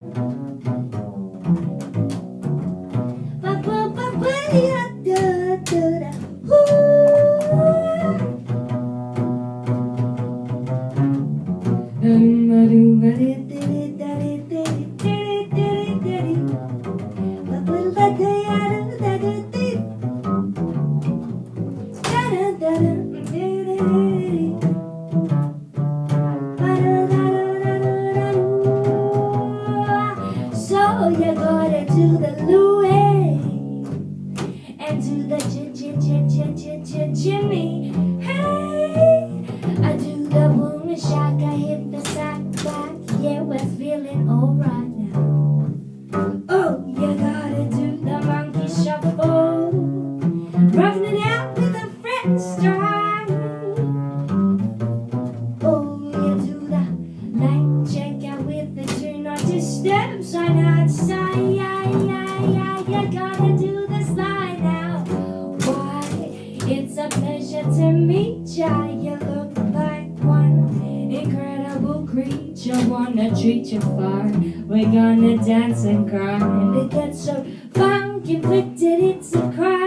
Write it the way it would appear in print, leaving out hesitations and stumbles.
So you gotta do the Louis and do the Jimmy. Hey, I do the boom shock, I hit the sack back. Yeah, we're feeling alright now. Oh, you gotta do the monkey shuffle, roughing it out with a French style. Oh, you do the light check out with the turn on to step side outside. You gotta do the slide now. Why? It's a pleasure to meet ya. You look like one incredible creature. Wanna treat you fine. We're gonna dance and cry. And it gets so fun, conflicted, it's a crime.